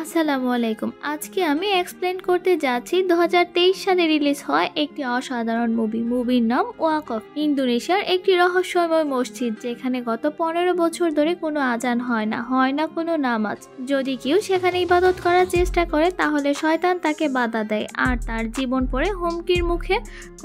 আসসালামু আলাইকুম। আজকে আমি এক্সপ্লেন করতে যাচ্ছি 2023 সালে রিলিজ হয় একটি অসাধারণ মুভির নাম ওয়াকফ। ইন্দোনেশিয়ার একটি রহস্যময় মসজিদ যেখানে গত 15 বছর ধরে কোনো আজান হয় না কোনো নামাজ। যদি কেউ সেখানে ইবাদত করার চেষ্টা করে তাহলে শয়তান তাকে বাধা দেয় আর তার জীবন পড়ে হুমকির মুখে।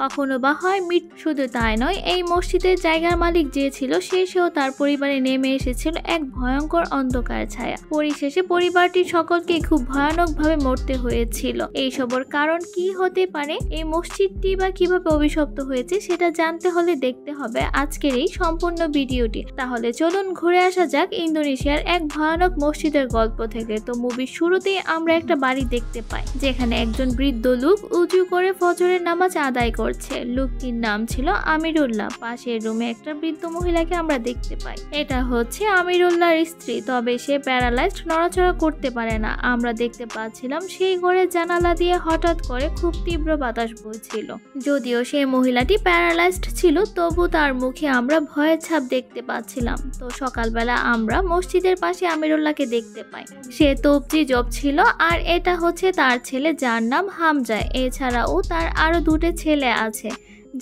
কখনো বা হয় মৃত্যু। শুধু তাই নয়, এই মসজিদের জায়গার মালিক যে ছিল সেও তার পরিবারে নেমে এসেছিল এক ভয়ঙ্কর অন্ধকার ছায়া। পরিশেষে পরিবারটির সকলকে খুব ভয়ানকভাবে মরতে হয়েছিল। এইসবের কারণ কি হতে পারে, এই মসজিদটি বা কিভাবে অভিশপ্ত হয়েছে সেটা জানতে হলে দেখতে হবে আজকের এই সম্পূর্ণ ভিডিওটি। তাহলে চলুন ঘুরে আসা যাক ইন্দোনেশিয়ার এক ভয়ানক মসজিদের গল্প থেকে। তো মুভির শুরুতেই আমরা একটা বাড়ি দেখতে পাই যেখানে একজন বৃদ্ধ লোক উঁচু করে ফজরের নামাজ আদায় করছে। লোকটির নাম ছিল আমিরুল্লাহ। পাশের রুমে একটা বৃদ্ধ মহিলাকে আমরা দেখতে পাই। এটা হচ্ছে আমিরুল্লাহর স্ত্রী, তবে সে প্যারালাইজড, নড়াচড়া করতে পারে না। আমরা দেখতে পাচ্ছিলাম সেই ঘরের জানালা দিয়ে হঠাৎ করে খুব তীব্র বাতাস বইছিল। যদিও সেই মহিলাটি প্যারালাইজড ছিল তবু তার মুখে আমরা ভয়ের ছাপ দেখতে পাচ্ছিলাম। তো সকালবেলা আমরা মসজিদের পাশে আমিরুল্লাহকে দেখতে পাই। সে তবজি জপছিল আর এটা হচ্ছে তার ছেলে যার নাম হামজা। এছাড়াও তার আরো দুটো ছেলে আছে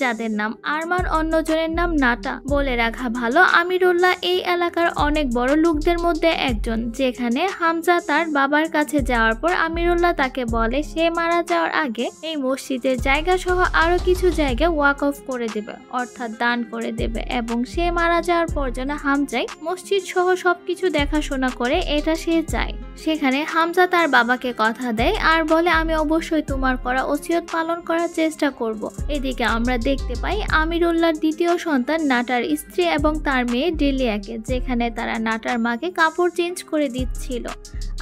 যাদের নাম আরমান, অন্যজনের নাম নাটা। বলে রাখা ভালো, আমিরুল্লাহ এই এলাকার অনেক বড় লোকদের মধ্যে একজন। যেখানে হামজা তার বাবার কাছে যাওয়ার পর আমিরুল্লাহ তাকে বলে সে মারা যাওয়ার আগে এই মসজিদের জায়গা সহ আরো কিছু জায়গা ওয়াকফ করে দেবে, অর্থাৎ দান করে দেবে, এবং সে মারা যাওয়ার পর যেন হামজাই মসজিদ সহ সবকিছু দেখাশোনা করে, এটা সে চায়। সেখানে হামজা তার বাবাকে কথা দেয় আর বলে আমি অবশ্যই তোমার করা ওসিয়ত পালন করার চেষ্টা করব। এদিকে আমরা দেখতে পাই আমিরুল্লাহর দ্বিতীয় সন্তান নাটার স্ত্রী এবং তার মেয়ে ডেলিয়াকে, যেখানে তারা নাটার মাকে কাপড় চেঞ্জ করে দিচ্ছিল।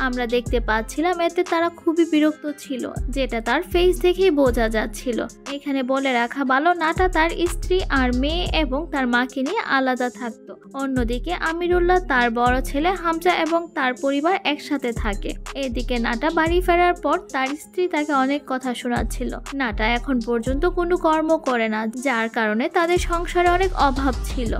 আমরা দেখতে পাচ্ছিলাম এতে তারা খুবই বিরক্ত ছিল, যেটা তার ফেস দেখেই বোঝা যাচ্ছিল। এখানে বলে রাখা ভালো, নাটা তার স্ত্রী আর মেয়ে এবং তার মাকে নিয়ে আলাদা থাকতো। অন্যদিকে আমিরুল্লাহ, তার বড় ছেলে হামজা এবং তার পরিবার একসাথে থাকে। এদিকে নাটা বাড়ি ফেরার পর তার স্ত্রী তাকে অনেক কথা শোনাচ্ছিল। নাটা এখন পর্যন্ত কোনো কর্ম করে না, যার কারণে তাদের সংসারে অনেক অভাব ছিল।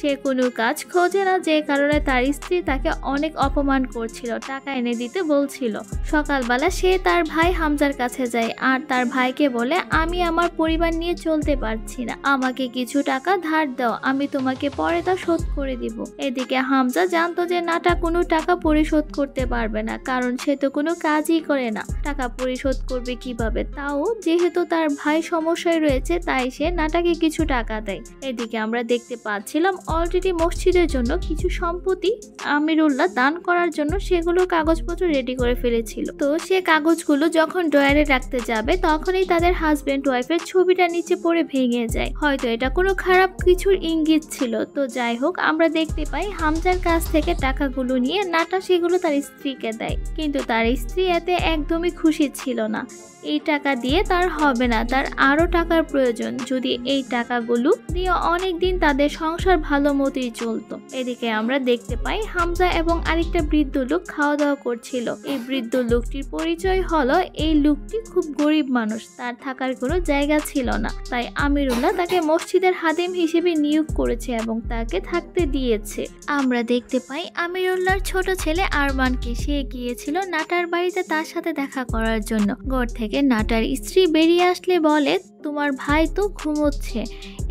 সে কোনো কাজ খোঁজে না, যে কারণে তার স্ত্রী তাকে অনেক অপমান করছিল, টাকা এনে দিতে বলছিল। সকালবেলা সে তার ভাই হামজার কাছে যায় আর তার ভাইকে বলে আমি আমার পরিবার নিয়ে চলতে পারছি না, আমাকে কিছু টাকা ধার দাও, আমি তোমাকে পরে তা শোধ করে দিব। এদিকে হামজা জানতো যে নাটা কোনো টাকা পরিশোধ করতে পারবে না, কারণ সে তো কোনো কাজই করে না, টাকা পরিশোধ করবে কিভাবে? তাও যেহেতু তার ভাই সমস্যায় রয়েছে তাই সে নাটাকে কিছু টাকা দেয়। এদিকে আমরা দেখতে পাচ্ছিলাম অলরেডি মসজিদের জন্য কিছু সম্পত্তি আমিরুল্লাহ দান করার জন্য সেগুলো কাগজপত্র রেডি করে ফেলেছিল। তো সে কাগজগুলো যখন ড্রয়ারে রাখতে যাবে তখনই তাদের হাজবেন্ড ওয়াইফের ছবিটা নিচে পড়ে ভেঙে যায়। হয়তো এটা কোনো খারাপ কিছুর ইঙ্গিত ছিল। তো যাই হোক, আমরা দেখতে পাই হামজার কাছ থেকে টাকাগুলো নিয়ে নাটা সেগুলো তার স্ত্রীকে দেয়, কিন্তু তার স্ত্রী এতে একদমই খুশি ছিল না। এই টাকা দিয়ে তার হবে না, তার আরো টাকার প্রয়োজন। যদি এই টাকাগুলো দিয়ে অনেক দিন তাদের সংসার ভালো মতোই চলতো। এদিকে আমরা দেখতে পাই হামজা এবং আরেকটা বৃদ্ধ লোক খাওয়া দাওয়া করছিল। এই বৃদ্ধ লোকটির পরিচয় হলো এই লোকটি খুব গরিব মানুষ, তার থাকার কোনো জায়গা ছিল না, তাই আমিরুল্লাহ তাকে মসজিদের হাদিম হিসেবে নিয়োগ করেছে এবং তাকে থাকতে দিয়েছে। আমরা দেখতে পাই আমিরুল্লাহর ছোট ছেলে আরমানকে, সে গিয়েছিল নাটার বাড়িতে তার সাথে দেখা করার জন্য। ঘর থেকে নাটার স্ত্রী বেরিয়ে আসলে বলে তোমার ভাই তো ঘুমোচ্ছে।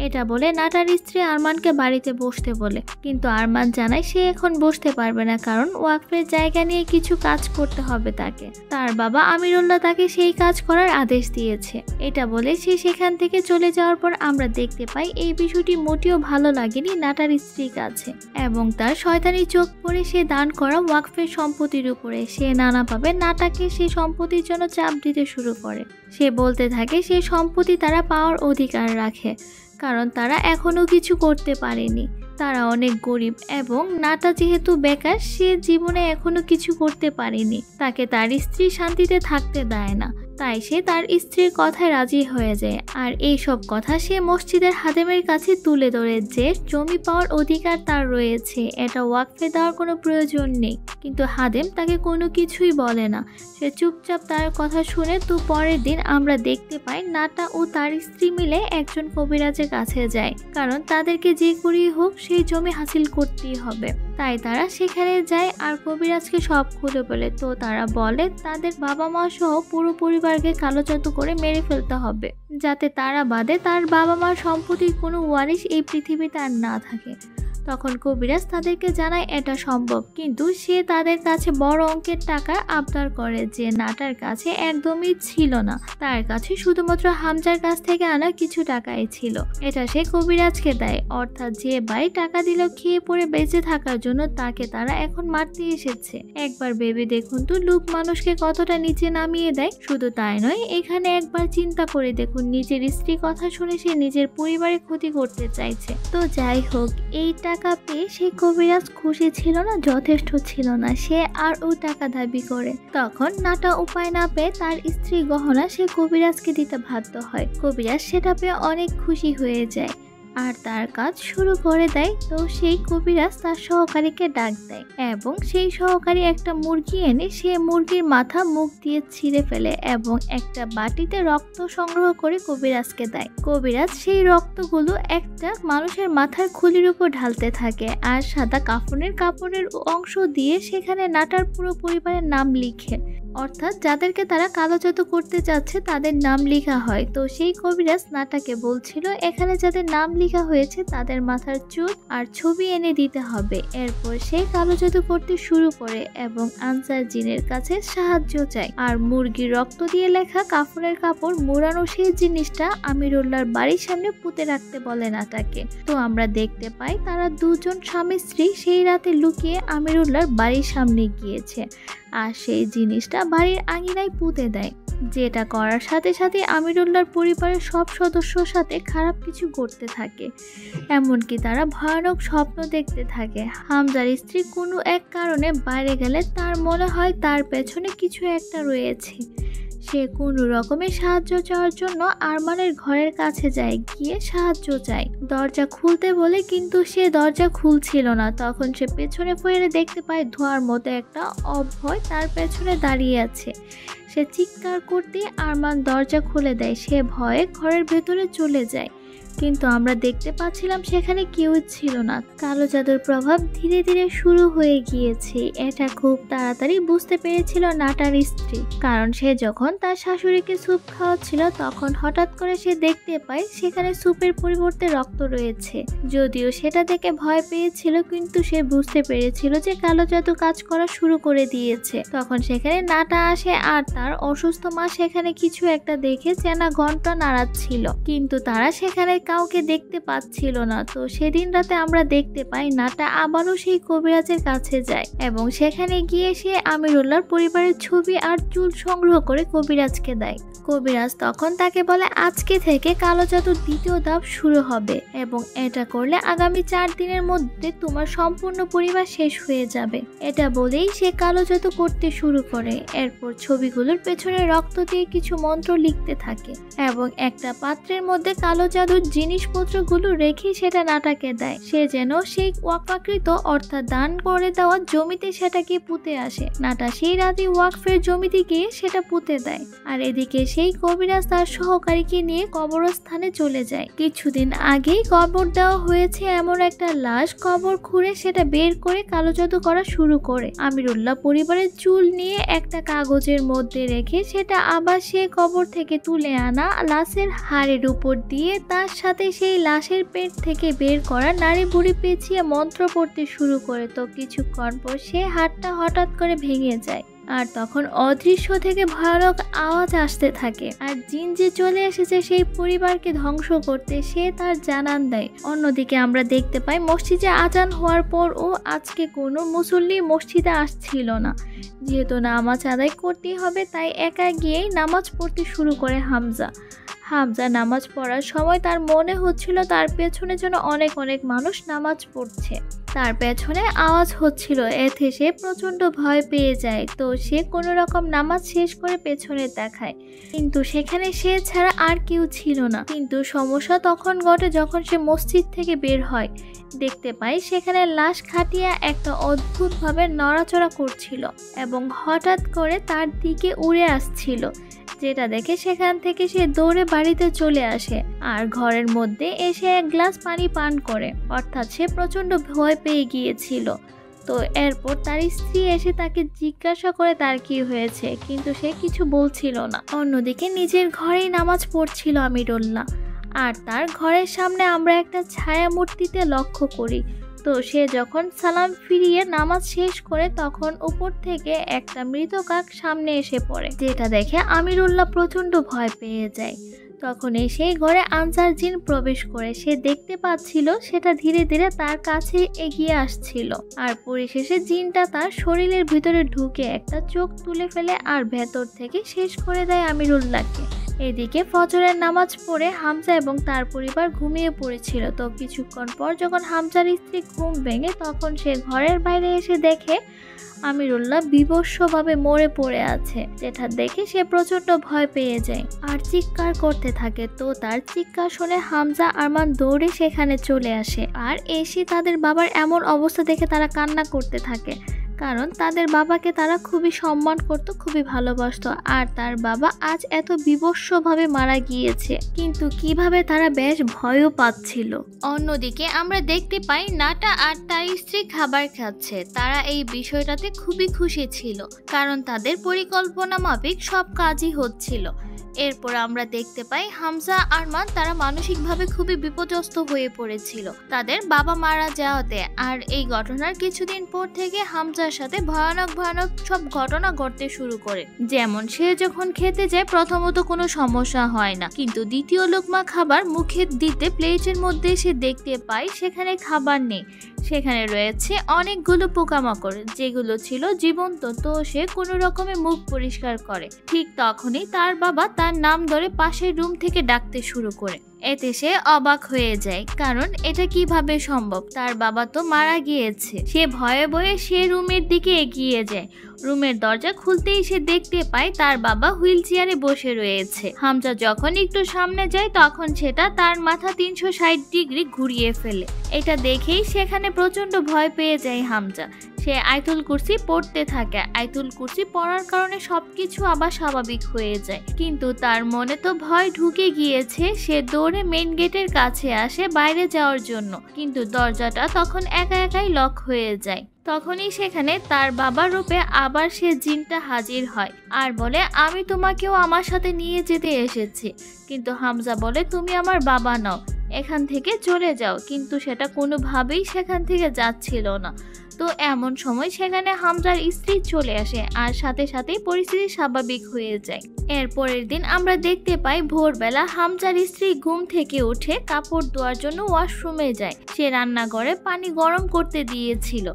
এটা বলে নাটার স্ত্রী আরমানকে বাড়িতে বসতে বলে, কিন্তু আরমান জানায় সে এখন বসতে পারবে না, কারণ ওয়াকফের জায়গা নিয়ে কিছু কাজ করতে হবে তাকে। তার বাবা আমিরুল্লাহ তাকে সেই কাজ করার আদেশ দিয়েছে। এটা বলে সে সেখান থেকে চলে যাওয়ার পর আমরা দেখতে পাই এই বিষয়টি মোটেও ভালো লাগেনি নাটার স্ত্রীর কাছে, এবং তার শয়তানি চোখ পড়ে সে দান করা ওয়াকফের সম্পত্তির উপরে। সে নানাভাবে নাটাকে সেই সম্পত্তির জন্য চাপ দিতে শুরু করে। সে বলতে থাকে সেই সম্পত্তি তারা পাওয়ার অধিকার রাখে, কারণ তারা এখনো কিছু করতে পারেনি, তারা অনেক গরিব, এবং নাটা যেহেতু বেকার সে জীবনে এখনো কিছু করতে পারেনি, তাকে তার স্ত্রী শান্তিতে থাকতে দেয় না। তাই সে তার স্ত্রীর কথায় রাজি হয়ে যায় আর এই সব কথা সে মসজিদের হাদেমের কাছে তুলে ধরে যে জমি পাওয়ার অধিকার তার রয়েছে, এটা ওয়াকফে দেওয়ার কোনো প্রয়োজন নেই। কিন্তু হাদেম তাকে কোনো কিছুই বলে না, সে চুপচাপ তার কথা শুনে। তো পরের দিন আমরা দেখতে পাই নাটা ও তার স্ত্রী মিলে একজন কবিরাজের কাছে যায়, কারণ তাদেরকে যে করেই হোক সেই জমি হাসিল করতেই হবে। তাই তারা সেখানে যায় আর কবিরাজকে সব খুলে বলে। তো তারা বলে তাদের বাবা মা সহ পুরো পরিবারকে কালো জাদু করে মেরে ফেলতে হবে, যাতে তারা বাদে তার বাবা মার সম্পত্তির কোনো ওয়ারিশ এই পৃথিবীতে আর না থাকে। তখন কবিরাজ তাদেরকে জানায় এটা সম্ভব, কিন্তু সে তাদের কাছে বড় অঙ্কের টাকার আবদার করে, যে নাটার কাছে একদমই ছিল না। তার কাছে শুধুমাত্র হামজার কাছ থেকে আনা কিছু টাকাই ছিল। এটা সে কবিরাজকে দেয়, অর্থাৎ যে ভাই টাকা দিল খেয়ে পড়ে বেঁচে থাকার জন্য, তাকে তারা এখন মারতে এসেছে। একবার ভেবে দেখুন তো লোক মানুষকে কতটা নিচে নামিয়ে দেয়। শুধু তাই নয়, এখানে একবার চিন্তা করে দেখুন, নিজের স্ত্রী কথা শুনে সে নিজের পরিবারের ক্ষতি করতে চাইছে। তো যাই হোক, এই টাকা পেয়ে সেই কবিরাজ খুশি ছিল না, যথেষ্ট ছিল না, সে আর ও টাকা দাবি করে। তখন নাটা উপায় না পেয়ে তার স্ত্রী গহনা সে কবিরাজকে দিতে বাধ্য হয়। কবিরাজ সেটা পেয়ে অনেক খুশি হয়ে যায় আর তার কাজ শুরু করে দেয়। তো সেই কবিরাজ তার সহকারীকে ডাক দেয় এবং সেই সহকারী একটা মুরগি এনে সে মুরগির মাথা মুখ দিয়ে ছিঁড়ে ফেলে এবং একটা বাটিতে রক্ত সংগ্রহ করে কবিরাজকে দেয়। কবিরাজ সেই রক্তগুলো একটা মানুষের মাথার খুলির উপর ঢালতে থাকে আর সাদা কাপড়ের অংশ দিয়ে সেখানে নাটার পুরো পরিবারের নাম লিখে, অর্থাৎ যাদেরকে তারা কালো জাদু করতে চাচ্ছে তাদের নাম লেখা হয়। তো সেই কবিরাজ নাটাকে বলছিল এখানে যাদের নাম লেখা হয়েছে তাদের মাথার চুল আর ছবি এনে দিতে হবে। এরপর সে কালো জাদু করতে শুরু করে এবং আনসার জিনের কাছে সাহায্য চায় আর মুরগির রক্ত দিয়ে লেখা কাপড় মোড়ানো সেই জিনিসটা আমিরুল্লাহর বাড়ির সামনে পুঁতে রাখতে বলে নাটাকে। তো আমরা দেখতে পাই তারা দুজন স্বামী স্ত্রী সেই রাতে লুকিয়ে আমিরুল্লাহর বাড়ির সামনে গিয়েছে আর সেই জিনিসটা বাড়ির আঙিনায় পুঁতে দেয়, যেটা করার সাথে সাথে আমিরুল্লাহর পরিবারের সব সদস্যর সাথে খারাপ কিছু করতে থাকে। এমনকি তারা ভয়ানক স্বপ্ন দেখতে থাকে। হামজার স্ত্রী কোনো এক কারণে বাইরে গেলে তার মনে হয় তার পেছনে কিছু একটা রয়েছে। সে কোনো রকমের সাহায্য চাওয়ার জন্য আরমানের ঘরের কাছে যায়, গিয়ে সাহায্য চায়, দরজা খুলতে বলে, কিন্তু সে দরজা খুলছিল না। তখন সে পেছনে ফিরে দেখতে পায় ধোঁয়ার মতো একটা অভয় তার পেছনে দাঁড়িয়ে আছে। সে চিৎকার করতে আরমান দরজা খুলে দেয়। সে ভয়ে ঘরের ভেতরে চলে যায়, কিন্তু আমরা দেখতে পাচ্ছিলাম সেখানে কেউ ছিল না। কালো জাদুর প্রভাব ধীরে ধীরে শুরু হয়ে গিয়েছে। এটা খুব তাড়াতাড়ি বুঝতে পেরেছিল নাটার স্ত্রী, কারণ সে যখন তার শাশুড়িকে স্যুপ খাওয়াচ্ছিল তখন হঠাৎ করে সে দেখতে পায় সেখানে স্যুপের পরিবর্তে রক্ত রয়েছে। যদিও সেটা দেখে ভয় পেয়েছিল, কিন্তু সে বুঝতে পেরেছিল যে কালো জাদু কাজ করা শুরু করে দিয়েছে। তখন সেখানে নাটা আসে আর তার অসুস্থ মা সেখানে কিছু একটা দেখে চেনা ঘন্টা নাড়াচ্ছিল, কিন্তু তারা সেখানে কাউকে দেখতে পাচ্ছিল না। তো সেদিন রাতে আমরা দেখতে পাই নাটা আবারও সেই কবিরাজের কাছে যায় এবং সেখানে গিয়ে সে আমিরুল্লাহর পরিবারের ছবি আর চুল সংগ্রহ করে কবিরাজকে দেয়। কবিরাজ তখন তাকে বলে আজকে থেকে কালো জাদুর দ্বিতীয় ধাপ শুরু হবে এবং এটা করলে আগামী 4 দিনের মধ্যে তোমার সম্পূর্ণ পরিবার শেষ হয়ে যাবে। এটা বলেই সে কালো জাদু করতে শুরু করে। এরপর ছবিগুলোর পেছনে রক্ত দিয়ে কিছু মন্ত্র লিখতে থাকে এবং একটা পাত্রের মধ্যে কালো জাদুর জিনিসপত্রগুলো রেখে সেটা নাটাকে দেয়। সে যেন সেই ওয়াকফকৃত অর্থাৎ দান করে দেওয়া জমিতে সেটাকে পুঁতে আসে। নাটা সেই রাতে ওয়াকফের জমিতে গিয়ে সেটা পুঁতে দেয় আর এদিকে সেই কবিরাজ তার সহকারীকে নিয়ে কবরস্থানে চলে যায়। কিছুদিন আগেই কবর দেওয়া হয়েছে এমন একটা লাশ কবর খুঁড়ে সেটা বের করে কালো জাদু করা শুরু করে। আমিরুল্লাহ পরিবারের চুল নিয়ে একটা কাগজের মধ্যে রেখে সেটা আবার সে কবর থেকে তুলে আনা লাশের হাড়ের উপর দিয়ে তার সাথে সেই লাশের পেট থেকে বের করা নাড়ি বুড়ি পেঁচিয়ে মন্ত্র পড়তে শুরু করে। তো কিছুক্ষণ পর সে হাড়টা হঠাৎ করে ভেঙে যায় আর তখন অদৃশ্য থেকে ভয়ানক আওয়াজ আসতে থাকে আর জিন যে চলে এসেছে সেই পরিবারকে ধ্বংস করতে সে তার জানান দেয়। অন্যদিকে আমরা দেখতে পাই মসজিদে আজান হওয়ার পর ও আজকে কোনো মুসল্লি মসজিদে আসছিল না। যেহেতু নামাজ আদায় করতেই হবে তাই একা গিয়েই নামাজ পড়তে শুরু করে হামজা। নামাজ পড়ার সময় তার মনে হচ্ছিল তার পেছনে যেন অনেক মানুষ নামাজ পড়ছে, তার পেছনে আওয়াজ হচ্ছিল। এতে সে প্রচন্ড ভয় পেয়ে যায়। তো সে কোনো রকম নামাজ শেষ করে পেছনে দেখায়, কিন্তু সেখানে সে ছাড়া আর কেউ ছিল না। কিন্তু সমস্যা তখন ঘটে যখন সে মসজিদ থেকে বের হয়। দেখতে পাই সেখানে লাশ খাটিয়া একটা অদ্ভুতভাবে নড়াচড়া করছিল এবং হঠাৎ করে তার দিকে উড়ে আসছিল, যেটা দেখে সেখান থেকে সে দৌড়ে বাড়িতে চলে আসে আর ঘরের মধ্যে এসে এক গ্লাস পানি পান করে, অর্থাৎ সে প্রচন্ড ভয় পেয়ে গিয়েছিল। তো এরপর তার স্ত্রী এসে তাকে জিজ্ঞাসা করে তার কি হয়েছে, কিন্তু সে কিছু বলছিল না। অন্যদিকে নিজের ঘরেই নামাজ পড়ছিল আমিরুল্লাহ, আর তার ঘরের সামনে আমরা একটা ছায়া মূর্তিতে লক্ষ্য করি। তো সে যখন সালাম ফিরিয়ে নামাজ শেষ করে তখন উপর থেকে একটা মৃত কাক সামনে এসে পড়ে, যেটা দেখে আমিরুল্লাহ প্রচন্ড ভয় পেয়ে যায়। তখন সেই ঘরে আনসার জিন প্রবেশ করে। সে দেখতে পাচ্ছিল সেটা ধীরে ধীরে তার কাছে এগিয়ে আসছিল, আর পরিশেষে জিনটা তার শরীরের ভিতরে ঢুকে একটা চোখ তুলে ফেলে আর ভেতর থেকে শেষ করে দেয় আমিরুল্লাহকে। এদিকে ফজরের নামাজ পড়ে হামজা এবং তার পরিবার ঘুমিয়ে পড়েছিল। তো কিছুক্ষণ পর যখন হামজার স্ত্রী ঘুম ভেঙে তখন সে ঘরের বাইরে এসে দেখে আমিরুল্লাহ বিভৎসভাবে মরে পড়ে আছে, যেটা দেখে সে প্রচন্ড ভয় পেয়ে যায় আর চিৎকার করতে থাকে। তো তার চিৎকার শুনে হামজা আরমান দৌড়ে সেখানে চলে আসে, আর এসে তাদের বাবার এমন অবস্থা দেখে তারা কান্না করতে থাকে, কারণ তাদের বাবাকে তারা খুবই সম্মান করত, খুবই ভালোবাসতো, আর তার বাবা আজ এত বিভৎসভাবে মারা গিয়েছে, কিন্তু কিভাবে তারা বেশ ভয়ও পাচ্ছিল। অন্যদিকে আমরা দেখতে পাই নাটা আর তার স্ত্রী খাবার খাচ্ছে। তারা এই বিষয়টাতে খুবই খুশি ছিল, কারণ তাদের পরিকল্পনা মাফিক সব কাজই হচ্ছিল। এরপর আমরা দেখতে পাই হামজা আরমান তারা মানসিকভাবে খুবই বিপর্যস্ত হয়ে পড়েছিল তাদের বাবা মারা যাওয়াতে। আর এই ঘটনার কিছুদিন পর থেকে হামজার সাথে ভয়ানক ভয়ানক সব ঘটনা ঘটতে শুরু করে। যেমন সে যখন খেতে যায় প্রথমত কোনো সমস্যা হয় না, কিন্তু দ্বিতীয় লোকমা খাবার মুখে দিতে প্লেটের মধ্যে সে দেখতে পায় সেখানে খাবার নেই, সেখানে রয়েছে অনেকগুলো পোকামাকড় যেগুলো ছিল জীবন্ত। তো সে কোনো রকমে মুখ পরিষ্কার করে, ঠিক তখনই তার বাবা তার নাম ধরে পাশের রুম থেকে ডাকতে শুরু করে। এতে সে অবাক হয়ে যায়, কারণ এটা কিভাবে সম্ভব, তার বাবা তো মারা গিয়েছে। সে ভয়ে ভয়ে সে রুমের দিকে এগিয়ে যায়। রুমের দরজা খুলতেই সে দেখতে পায় তার বাবা হুইল চেয়ারে বসে রয়েছে। হামজা যখন একটু সামনে যায় তখন সেটা তার মাথা 360 ডিগ্রি ঘুরিয়ে ফেলে। এটা দেখেই সেখানে প্রচন্ড ভয় পেয়ে যায় হামজা। সে আয়াতুল কুরসি পড়তে থাকে। আয়াতুল কুরসি পড়ার কারণে সবকিছু আবার স্বাভাবিক হয়ে যায়, কিন্তু তার মনে তো ভয় ঢুকে গিয়েছে। সে দৌড়ে মেইন গেটের কাছে আসে বাইরে যাওয়ার জন্য, কিন্তু দরজাটা তখন একা একাই লক হয়ে যায়। তখনই সেখানে তার বাবার রূপে আবার সে জিনটা হাজির হয় আর বলে, আমি তোমাকেও আমার সাথে নিয়ে যেতে এসেছি। কিন্তু হামজা বলে, তুমি আমার বাবা নও, এখান থেকে চলে যাও। কিন্তু সেটা কোনোভাবেই সেখান থেকে যাচ্ছিল না। তো এমন সময় সেখানে হামজার স্ত্রী চলে আসে, আর সাথে সাথেই পরিস্থিতি স্বাভাবিক হয়ে যায়। এর পরের দিন আমরা দেখতে পাই ভোরবেলা হামজার স্ত্রী ঘুম থেকে উঠে কাপড় ধোয়ার জন্য ওয়াশরুমে যায়। সে রান্নাঘরে পানি গরম করতে দিয়েছিল।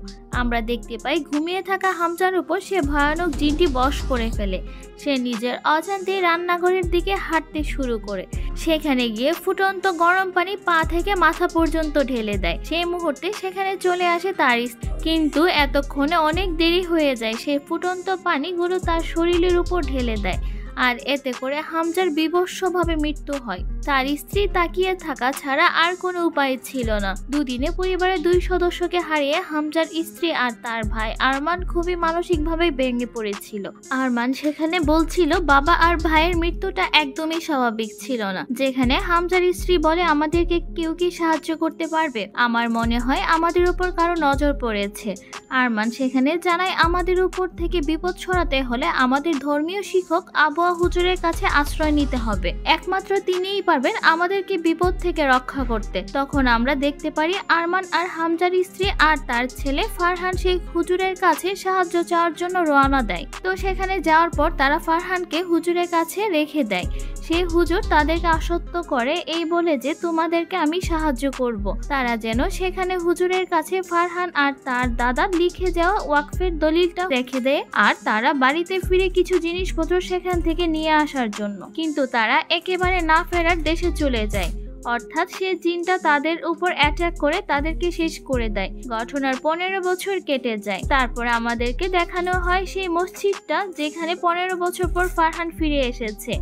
আমরা দেখতে পাই ঘুমিয়ে থাকা হামজার উপর সে ভয়ানক জিনটি বশ করে ফেলে। সে নিজের অজান্তেই রান্নাঘরের দিকে হাঁটতে শুরু করে। সেখানে গিয়ে ফুটন্ত গরম পানি পা থেকে মাথা পর্যন্ত ঢেলে দেয়। সেই মুহূর্তে সেখানে চলে আসে তার স্ত্রী, কিন্তু এতক্ষণে অনেক দেরি হয়ে যায়। সেই ফুটন্ত পানিগুলো তার শরীরের উপর ঢেলে দেয়, আর এতে করে হামজার বিভৎসভাবে মৃত্যু হয়। তার স্ত্রী তাকিয়ে থাকা ছাড়া আর কোনো উপায় ছিল না। দুদিনে পরিবারের 2 সদস্যকে হারিয়ে হামজার স্ত্রী আর তার ভাই আরমান খুবই মানসিকভাবে ভেঙে পড়েছিল। আরমান সেখানে বলছিল বাবা আর ভাইয়ের মৃত্যুটা একদমই স্বাভাবিক ছিল না। যেখানে হামজার স্ত্রী বলে, আমাদেরকে কেউ কি সাহায্য করতে পারবে? আমার মনে হয় আমাদের উপর কারো নজর পড়েছে। আরমান সেখানে জানায়, আমাদের উপর থেকে বিপদ সরাতে হলে আমাদের ধর্মীয় শিক্ষক আবওয়া হুজুরের কাছে আশ্রয় নিতে হবে। একমাত্র তিনিই পারবেন আমাদেরকে বিপদ থেকে রক্ষা করতে। তখন আমরা দেখতে পারি আরমান আর হামজার স্ত্রী আর তার ছেলে ফারহান সেই হুজুরের কাছে সাহায্য চাওয়ার জন্য রওনা দেয়। তো সেখানে যাওয়ার পর তারা ফারহানকে হুজুরের কাছে রেখে দেয়। সেই হুজুর তাদেরকে আশ্বস্ত করে এই বলে যে, তোমাদেরকে আমি সাহায্য করব। তারা যেন সেখানে হুজুরের কাছে ফারহান আর তার দাদা লিখে যাওয়া ওয়াকফের দলিলটা রেখে দেয়, আর তারা বাড়িতে ফিরে কিছু জিনিসপত্র সেখান থেকে নিয়ে আসার জন্য। কিন্তু তারা একেবারে না ফেরার দেশে চলে যায়, অর্থাৎ সে জিনটা তাদের উপর অ্যাটাক করে তাদেরকে শেষ করে দেয়। ঘটনার 15 বছর কেটে যায়। তারপর আমাদেরকে দেখানো হয় সেই মসজিদটা যেখানে 15 বছর পর ফারহান ফিরে এসেছে।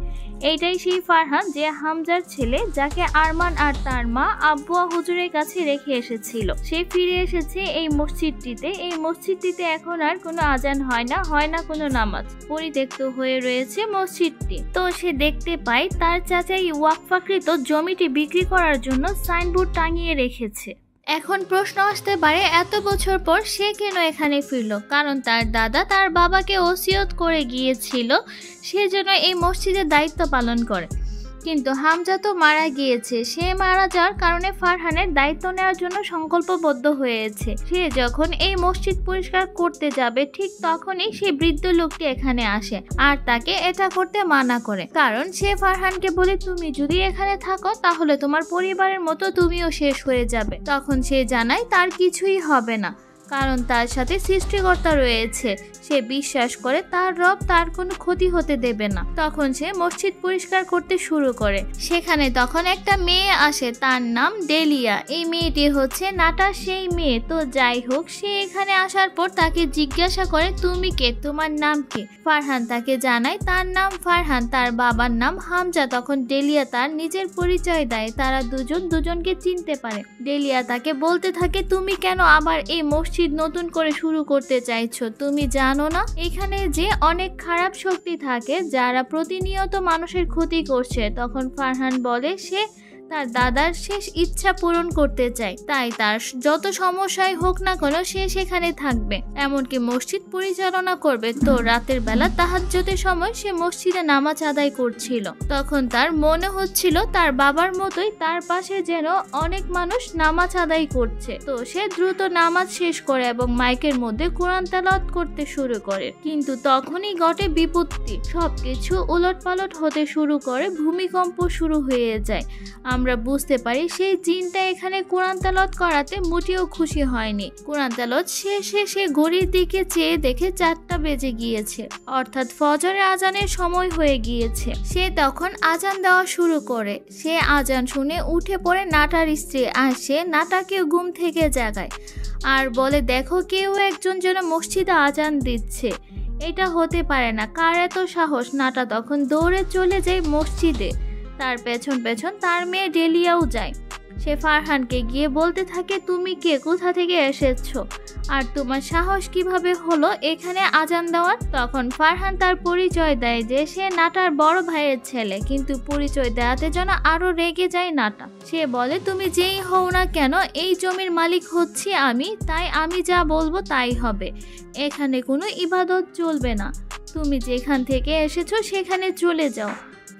এইটাই সেই ফারহান যে হামজার ছেলে, যাকে আরমান আর তার মা আবওয়া হুজুরের কাছে রেখে এসেছিল। সে ফিরে এসেছে এই মসজিদটিতে। এই মসজিদটিতে এখন আর কোনো আজান হয় না কোনো নামাজ। পরিত্যক্ত হয়ে রয়েছে মসজিদটি। তো সে দেখতে পায় তার চাচা এই ওয়াকফাকৃত জমিটি বিক্রি করার জন্য সাইনবোর্ড টাঙিয়ে রেখেছে। এখন প্রশ্ন আসতে পারে এত বছর পর সে কেন এখানে ফিরল, কারণ তার দাদা তার বাবাকে ওসিয়ত করে গিয়েছিল সে যেন এই মসজিদের দায়িত্ব পালন করে। কিন্তু হামজা তো মারা গিয়েছে, সে মারা যাওয়ার কারণে ফারহানের দায়িত্ব নেওয়ার জন্য সংকল্পবদ্ধ হয়েছে। সে যখন এই মসজিদ পরিষ্কার করতে যাবে ঠিক তখনই সে বৃদ্ধ লোকটি এখানে আসে আর তাকে এটা করতে মানা করে, কারণ সে ফারহানকে বলে তুমি যদি এখানে থাকো তাহলে তোমার পরিবারের মতো তুমিও শেষ হয়ে যাবে। তখন সে জানায় তার কিছুই হবে না, কারণ তার সাথে সৃষ্টিকর্তা রয়েছে। সে বিশ্বাস করে তার রব তার কোনো ক্ষতি হতে দেবে না। তখন সে মসজিদ পরিষ্কার করতে শুরু করে। সেখানে তখন একটা মেয়ে আসে, তার নাম ডেলিয়া। এই মেয়েটি হচ্ছে নাটার সেই মেয়ে। তো যাই হোক, সে এখানে আসার পর তাকে জিজ্ঞাসা করে তুমি কে, তোমার নাম কি? ফারহান তাকে জানায় তার নাম ফারহান, তার বাবার নাম হামজা। তখন ডেলিয়া তার নিজের পরিচয় দেয়, তারা দুজনকে চিনতে পারে। ডেলিয়া তাকে বলতে থাকে তুমি কেন আবার এই মসজিদ নতুন করে শুরু করতে চাইছো? তুমি জানো না এখানে যে অনেক খারাপ শক্তি থাকে যারা প্রতিনিয়ত মানুষের ক্ষতি করছে। তখন ফারহান বলে সে তার দাদার শেষ ইচ্ছা পূরণ করতে চায়, তাই তার যত সমস্যাই হোক না কেন সে সেখানে থাকবে, এমনকি মসজিদ পরিচালনা করবে। তো রাতের বেলা তাহাজ্জুদের সময় সে মসজিদে নামাজ আদায় করছিল। তখন তার মনে হচ্ছিল তার বাবার মতোই তার পাশে যেন অনেক মানুষ নামাজ আদায় করছে। তো সে দ্রুত নামাজ শেষ করে এবং মাইকের মধ্যে কোরআন তেলাওয়াত করতে শুরু করে। কিন্তু তখনই ঘটে বিপত্তি, সবকিছু উলটপালট হতে শুরু করে, ভূমিকম্প শুরু হয়ে যায়। আমরা বুঝতে পারি সেই জিনটা এখানে কোরআন তেলাওয়াত করাতে মোটেও খুশি হয়নি। কোরআন তেলাওয়াত শেষে সে ঘড়ির দিকে চেয়ে দেখে 4টা বেজে গিয়েছে, অর্থাৎ ফজরের আজানের সময় হয়ে গিয়েছে। সে তখন আজান দেওয়া শুরু করে। সে আজান শুনে উঠে পড়ে নাটার স্ত্রী, আর সে নাটাকে ঘুম থেকে জাগায় আর বলে দেখো কেউ একজন যেন মসজিদে আজান দিচ্ছে, এটা হতে পারে না, কার এত সাহস? নাটা তখন দৌড়ে চলে যায় মসজিদে, তার পেছন পেছন তার মেয়ে ডেলিয়াও যায়। সে ফারহানকে গিয়ে বলতে থাকে তুমি কে, কোথা থেকে এসেছো, আর তোমার সাহস কিভাবে হলো এখানে আজান দেওয়ার? তখন ফারহান তার পরিচয় দেয় যে সে নাটার বড় ভাইয়ের ছেলে, কিন্তু পরিচয় দেওয়াতে যেন আরো রেগে যায় নাটা। সে বলে তুমি যেই হও না কেন এই জমির মালিক হচ্ছি আমি, তাই আমি যা বলবো তাই হবে, এখানে কোনো ইবাদত চলবে না, তুমি যেখান থেকে এসেছো সেখানে চলে যাও।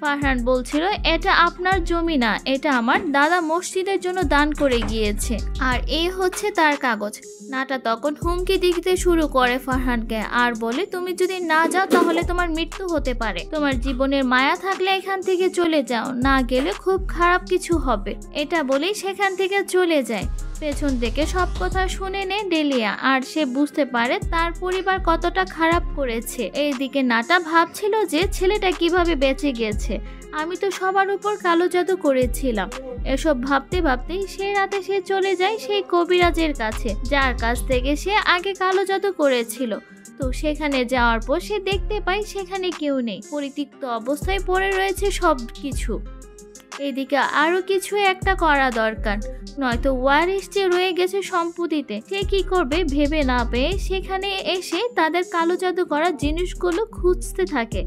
ফারহান বলছিল এটা আপনার জমি না, এটা আমার দাদা মসজিদের জন্য দান করে গিয়েছে, আর এই হচ্ছে তার কাগজ। নাটা তখন হুমকি দিতে শুরু করে ফারহানকে আর বলে তুমি যদি না যাও তাহলে তোমার মৃত্যু হতে পারে, তোমার জীবনের মায়া থাকলে এখান থেকে চলে যাও, না গেলে খুব খারাপ কিছু হবে। এটা বলেই সেখান থেকে চলে যায়। পেছন থেকে সব কথা শুনে নেয় ডেলিয়া, আর সে বুঝতে পারে তার পরিবার কতটা খারাপ করেছে। এইদিকে নাটা ভাবছিল যে ছেলেটা কিভাবে বেঁচে গেছে, আমি তো সবার উপর কালো জাদু করেছিলাম। এসব ভাবতে ভাবতেই সে রাতে সে চলে যায় সেই কবিরাজের কাছে, যার কাছ থেকে সে আগে কালো জাদু করেছিল। তো সেখানে যাওয়ার পর সে দেখতে পায় সেখানে কেউ নেই, পরিত্যক্ত অবস্থায় পড়ে রয়েছে সব কিছু। এদিকে আরো কিছু একটা করা দরকার, নয়তো ওয়ারিস যে রয়ে গেছে সম্পত্তিতে সে কি করবে ভেবে না পেয়ে সেখানে এসে তাদের কালো জাদু করা জিনিসগুলো খুঁজতে থাকে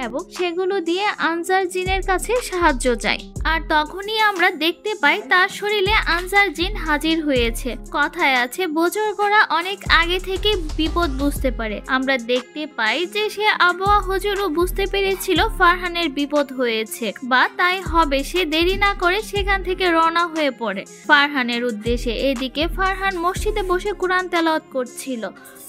এবং সেগুলো দিয়ে আনসার জিনের কাছে সাহায্য চায়। আর তখনই আমরা দেখতে পাই তার শরীরে আনসার জিন হাজির হয়েছে। কথায় আছে বুজুর্গরা অনেক আগে থেকে বিপদ বুঝতে পারে। আমরা দেখতে পাই যে সে আবওয়া হুজুরও বুঝতে পেরেছিল ফারহানের বিপদ হয়েছে বা তাই হবে, সে দেরি না করে সেখান থেকে রওনা হয়ে পড়ে ফারহানের উদ্দেশ্যে। এদিকে ফারহান মসজিদে বসে কোরআন তেলাওয়াত করছিল,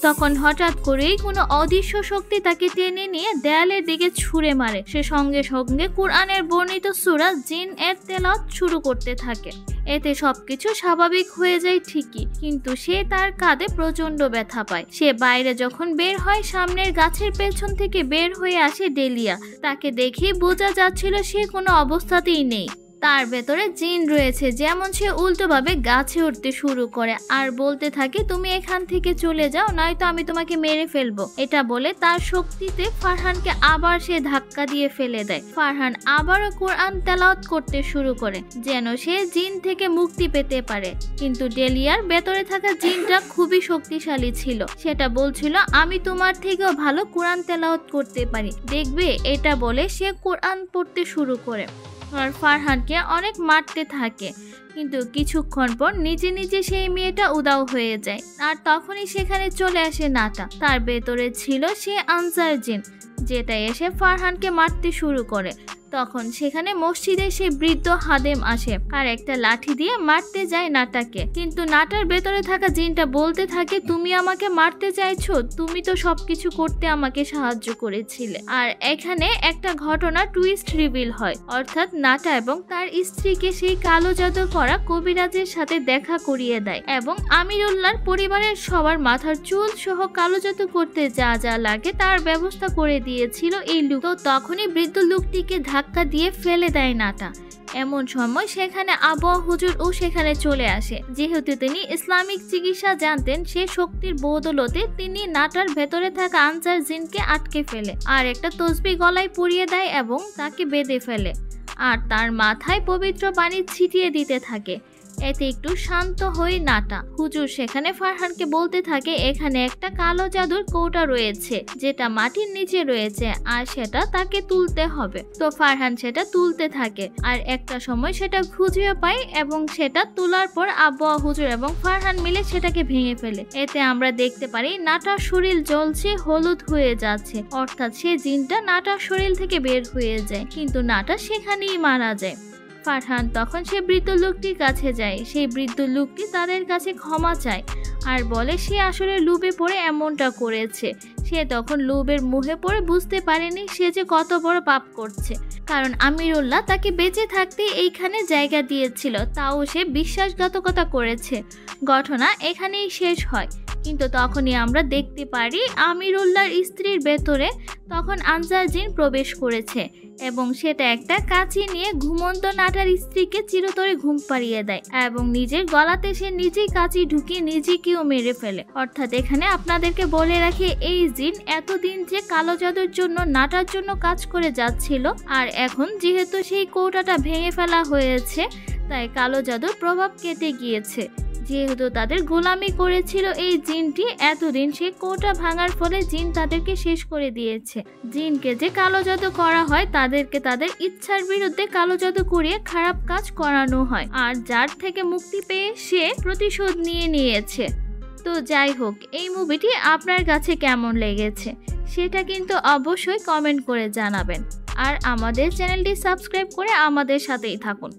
তখন হঠাৎ করেই কোনো অদৃশ্য শক্তি তাকে টেনে নিয়ে দেয়ালের দিকে ছুঁড়ে মারে। সে সঙ্গে সঙ্গে কোরআনের বর্ণিত সূরা জিন এর তেলাওয়াত শুরু করতে থাকে। এতে সবকিছু স্বাভাবিক হয়ে যায় ঠিকই, কিন্তু সে তার কাঁধে প্রচন্ড ব্যথা পায়। সে বাইরে যখন বের হয় সামনের গাছের পেছন থেকে বের হয়ে আসে ডেলিয়া। তাকে দেখেই বোঝা যাচ্ছিল সে কোনো অবস্থাতেই নেই, তার ভেতরে জিন রয়েছে। যেমন সে উল্টোভাবে গাছে উঠতে শুরু করে আর বলতে থাকে তুমি এখান থেকে চলে যাও, নয়তো আমি তোমাকে মেরে ফেলবো। এটা বলে তার শক্তিতে ফারহানকে আবার সে ধাক্কা দিয়ে ফেলে দেয়। ফারহান আবারও কোরআন তেলাওয়াত করতে শুরু করে যেন সে জিন থেকে মুক্তি পেতে পারে, কিন্তু ডেলিয়ার ভেতরে থাকা জিনটা খুবই শক্তিশালী ছিল। সেটা বলছিল আমি তোমার থেকেও ভালো কোরআন তেলাওয়াত করতে পারি, দেখবে। এটা বলে সে কোরআন পড়তে শুরু করে। আর ফারহানকে অনেক মারতে থাকে, কিন্তু কিছুক্ষণ পর নিজে নিজে সেই মেয়েটা উধাও হয়ে যায়। আর তখনই সেখানে চলে আসে নাটা। তার ভেতরে ছিল সে আনসার জিন, যেটা এসে ফারহানকে মারতে শুরু করে। তখন সেখানে মসজিদে সেই বৃদ্ধ হাদেম আসে আর একটা লাঠি দিয়ে মারতে যায় নাটাকে, কিন্তু নাটার ভেতরে থাকা জিনটা বলতে থাকে, তুমি আমাকে মারতে চাইছো, তুমি তো সবকিছু করতে আমাকে সাহায্য করেছিলে। আর এখানে একটা ঘটনা টুইস্ট রিভিল হয়, অর্থাৎ নাটা এবং তার স্ত্রীকে সেই কালো জাদু করা কবিরাজের সাথে দেখা করিয়ে দেয় এবং আমিরুল্লাহর পরিবারের সবার মাথার চুল সহ কালো জাদু করতে যা যা লাগে তার ব্যবস্থা করে দিয়েছিল এই লোক। তো তখনই বৃদ্ধ লোকটিকে ধাক্কা দিয়ে ফেলে দেয় নাটা। এমন সময় সেখানে আবু হুজুর ও সেখানে চলে আসে। যেহেতু তিনি ইসলামিক চিকিৎসা জানতেন, সে শক্তির বদৌলতে তিনি নাটার ভেতরে থাকা আনসার জিনকে আটকে ফেলে আর একটা তসবিহ গলায় পরিয়ে দেয় এবং তাকে বেঁধে ফেলে আর তার মাথায় পবিত্র পানি ছিটিয়ে দিতে থাকে। এতে একটু শান্ত হয়ে নাটা। হুজুর সেখানে ফারহানকে বলতে থাকে, এখানে একটা কালো জাদুর কৌটা রয়েছে যেটা মাটির নিচে রয়েছে আর সেটা তাকে তুলতে হবে। তো ফারহান সেটা তুলতে থাকে আর একটা সময় সেটা খুঁজে পায় এবং সেটা তোলার পর আব্বু হুজুর এবং ফারহান মিলে সেটাকে ভেঙে ফেলে। এতে আমরা দেখতে পারি নাটার শরীর জ্বলছে, হলুদ হয়ে যাচ্ছে, অর্থাৎ সে জিনটা নাটার শরীর থেকে বের হয়ে যায়, কিন্তু নাটা সেখানেই মারা যায়। ফারহান তখন সে বৃদ্ধ লোকটির কাছে যায়। সেই বৃদ্ধ লোকটি তাদের কাছে ক্ষমা চায় আর বলে সে আসলে লোভে পড়ে এমনটা করেছে। সে তখন লোভের মুহে পড়ে বুঝতে পারেনি সে যে কত বড় পাপ করছে, কারণ আমিরুল্লাহ তাকে বেঁচে থাকতে এইখানে জায়গা দিয়েছিল, তাও সে বিশ্বাসঘাতকতা করেছে। ঘটনা এখানেই শেষ হয়, কিন্তু তখনই আমরা দেখতে পারি আমিরুল্লাহর স্ত্রীর ভেতরে তখন আনসার জিন প্রবেশ করেছে এবং সেটা একটা কাঁচি নিয়ে ঘুমন্ত নাটার স্ত্রীকে চিরতরে ঘুম পাড়িয়ে দেয় এবং নিজের গলাতে সে নিজেই কাঁচি ঢুকিয়ে নিজেকেও মেরে ফেলে। অর্থাৎ এখানে আপনাদেরকে বলে রাখি, এই জিন এতদিন যে কালো জাদুর জন্য নাটার জন্য কাজ করে যাচ্ছিল, আর এখন যেহেতু সেই কৌটাটা ভেঙে ফেলা হয়েছে তাই কালো জাদুর প্রভাব কেটে গিয়েছে। যেহেতু তাদের গোলামি করেছিল এই জিনটি এতদিন, সেই কৌটা ভাঙার ফলে জিন তাদেরকে শেষ করে দিয়েছে। জিনকে যে কালো জাদু করা হয় তাদেরকে তাদের ইচ্ছার বিরুদ্ধে কালো জাদু করিয়ে খারাপ কাজ করানো হয়, আর যার থেকে মুক্তি পেয়ে সে প্রতিশোধ নিয়েছে। তো যাই হোক, এই মুভিটি আপনার কাছে কেমন লেগেছে সেটা কিন্তু অবশ্যই কমেন্ট করে জানাবেন আর আমাদের চ্যানেলটি সাবস্ক্রাইব করে আমাদের সাথেই থাকুন।